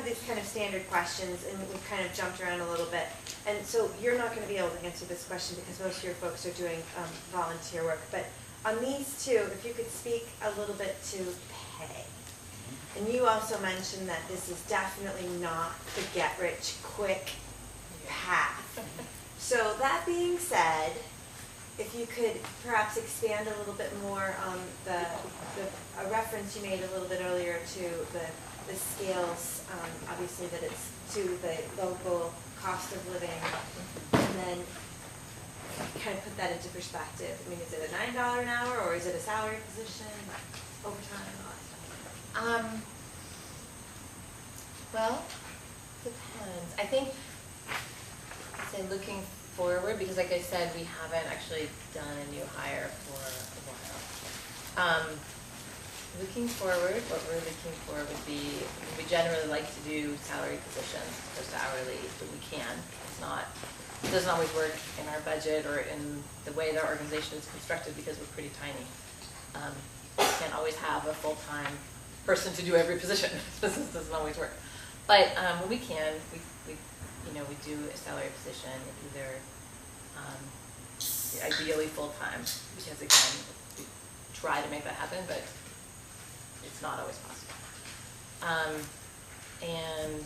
these kind of standard questions, and we've kind of jumped around a little bit. And so you're not going to be able to answer this question because most of your folks are doing volunteer work. But on these two, if you could speak a little bit to pay. And you also mentioned that this is definitely not the get-rich-quick path. So that being said, if you could perhaps expand a little bit more on a reference you made a little bit earlier to the scales, obviously that it's to the local cost of living, and then kind of put that into perspective. I mean, is it a $9 an hour, or is it a salary position, overtime, and all that stuff? Well, depends. I think, say looking forward, because like I said, we haven't actually done a new hire for a while. Looking forward, what we're looking for would be, we generally like to do salary positions as opposed to hourly, but we can. It doesn't always work in our budget or in the way that our organization is constructed because we're pretty tiny. We can't always have a full-time person to do every position. This doesn't always work. But when we can, we do a salary position, either ideally full-time, because again, we try to make that happen, but it's not always possible. And I'm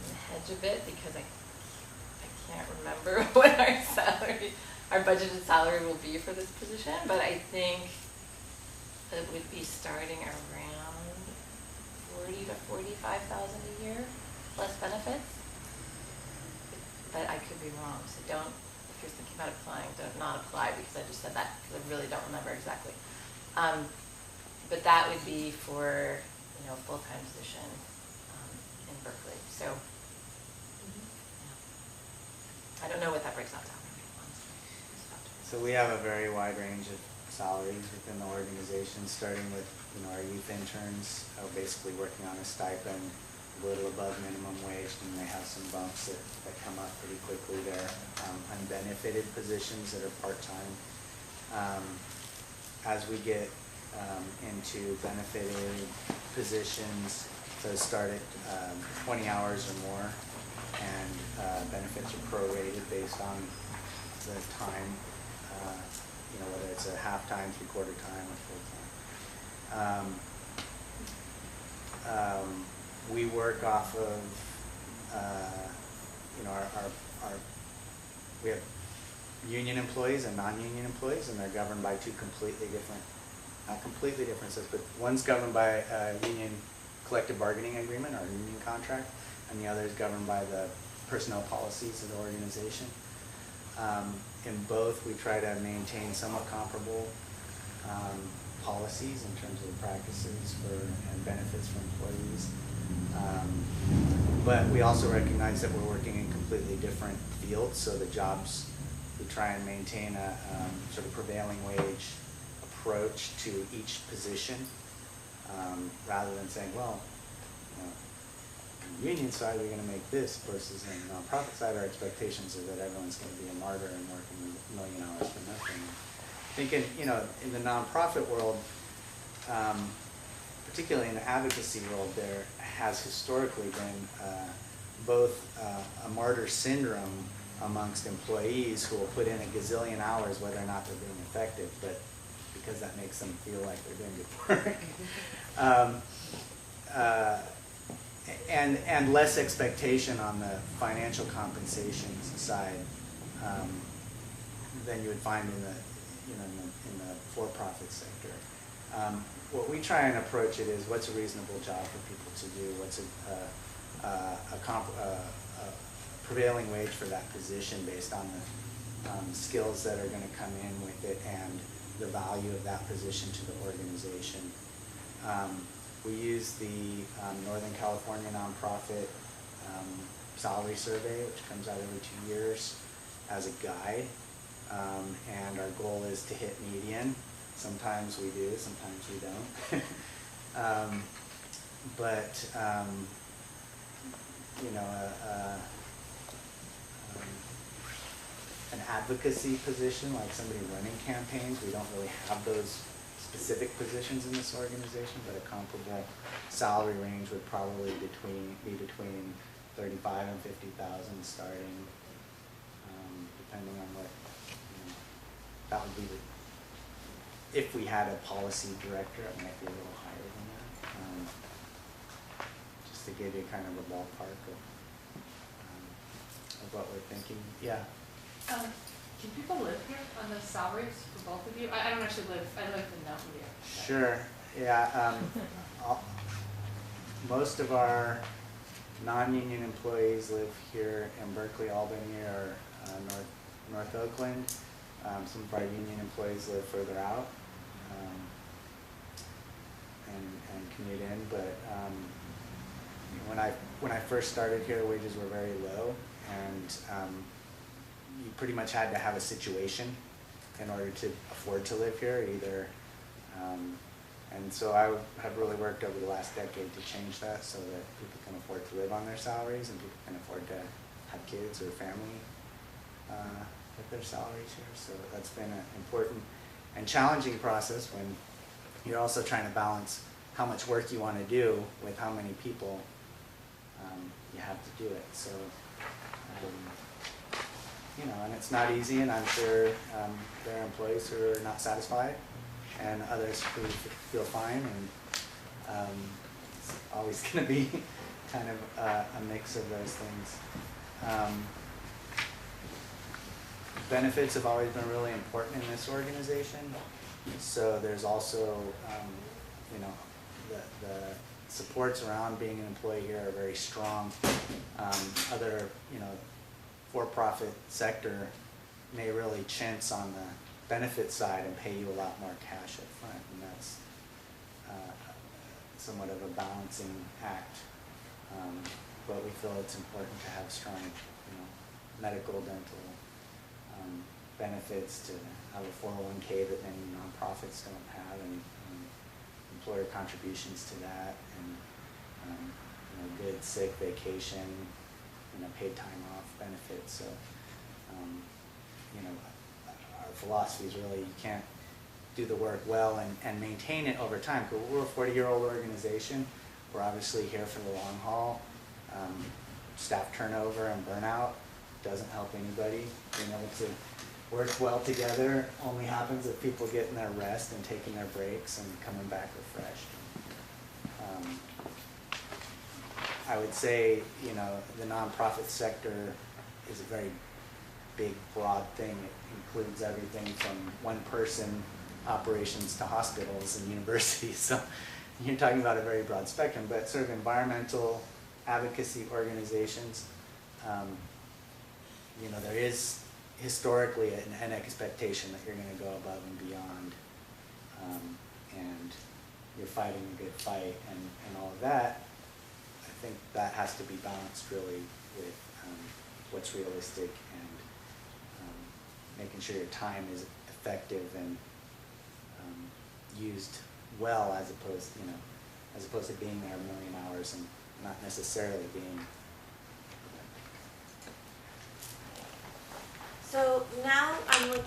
gonna hedge a bit because I can't remember what our budgeted salary will be for this position, but I think it would be starting around 40 to 45,000 a year plus benefits. But I could be wrong, so don't, if you're thinking about applying, don't not apply because I just said that because I really don't remember exactly. But that would be for a full-time position in Berkeley. So yeah. I don't know what that breaks out to. So we have a very wide range of salaries within the organization, starting with our youth interns are basically working on a stipend a little above minimum wage, and they have some bumps that come up pretty quickly there. Unbenefited positions that are part-time. As we get into benefited positions, those start at 20 hours or more, and benefits are prorated based on the time, whether it's a half-time, three-quarter time, or full-time. We work off of, we have union employees and non-union employees, and they're governed by two completely different, not completely different sets, but one's governed by a union collective bargaining agreement or a union contract, and the other is governed by the personnel policies of the organization. In both, we try to maintain somewhat comparable policies in terms of practices and benefits for employees. But we also recognize that we're working in completely different fields, so the jobs, we try and maintain a sort of prevailing wage approach to each position, rather than saying, well, on the union side we're going to make this, versus on the nonprofit side our expectations are that everyone's going to be a martyr and working a million hours for nothing. Thinking, in the nonprofit world, particularly in the advocacy world, there has historically been both a martyr syndrome amongst employees who will put in a gazillion hours whether or not they're being effective, but because that makes them feel like they're doing good work. And less expectation on the financial compensation side than you would find in the in the for-profit sector. What we try and approach it is, what's a reasonable job for people to do? What's a prevailing wage for that position based on the skills that are going to come in with it and the value of that position to the organization. We use the Northern California nonprofit salary survey, which comes out every 2 years, as a guide. And our goal is to hit median. Sometimes we do, sometimes we don't. An advocacy position, like somebody running campaigns, we don't really have those specific positions in this organization, but a comparable salary range would probably be between 35 and 50,000 starting, depending on what, that would be if we had a policy director, it might be a little higher than that. Just to give you kind of a ballpark of what we're thinking. Yeah. Can people live here on the salaries for both of you? I don't actually live, I live in Mountain View. Sure, yeah. Most of our non-union employees live here in Berkeley, Albany, or North Oakland. Some of our union employees live further out and commute in, but when I first started here, wages were very low, and you pretty much had to have a situation in order to afford to live here, either. And so I have really worked over the last decade to change that so that people can afford to live on their salaries and people can afford to have kids or family with their salaries here. So that's been an important and challenging process when you're also trying to balance how much work you want to do with how many people you have to do it. So, and it's not easy, and I'm sure there are employees who are not satisfied and others who feel fine, and it's always going to be kind of a mix of those things. Benefits have always been really important in this organization, so there's also, the supports around being an employee here are very strong. Other, for-profit sector may really chintz on the benefit side and pay you a lot more cash up front, and that's somewhat of a balancing act. But we feel it's important to have strong, medical, dental benefits, to have a 401k that many nonprofits don't have, and employer contributions to that, and good sick, vacation, paid time off benefits. So, our philosophy is really you can't do the work well and maintain it over time. Because we're a 40-year-old organization. We're obviously here for the long haul. Staff turnover and burnout doesn't help anybody. Being able to work well together only happens if people getting their rest and taking their breaks and coming back refreshed. I would say, the nonprofit sector is a very big, broad thing. It includes everything from one-person operations to hospitals and universities. So you're talking about a very broad spectrum, but sort of environmental advocacy organizations, there is historically an expectation that you're going to go above and beyond, and you're fighting a good fight and all of that. I think that has to be balanced really with what's realistic and making sure your time is effective and used well, as opposed to being there a million hours and not necessarily being. So now I'm looking